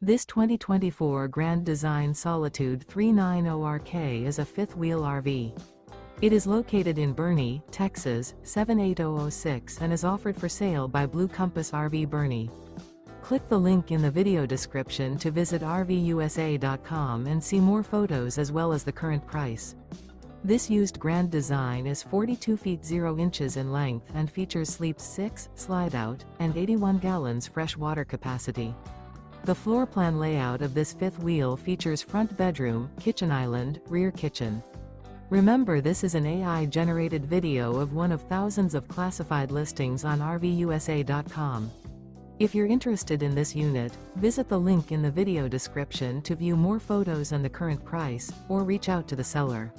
This 2024 Grand Design Solitude 390RK is a fifth-wheel RV. It is located in Boerne, Texas, 78006 and is offered for sale by Blue Compass RV Boerne. Click the link in the video description to visit RVUSA.com and see more photos as well as the current price. This used Grand Design is 42 feet 0 inches in length and features sleeps 6, Slideout, and 81 gallons fresh water capacity. The floor plan layout of this fifth wheel features front bedroom, kitchen island, rear kitchen. Remember, this is an AI-generated video of one of thousands of classified listings on RVUSA.com. If you're interested in this unit, visit the link in the video description to view more photos and the current price, or reach out to the seller.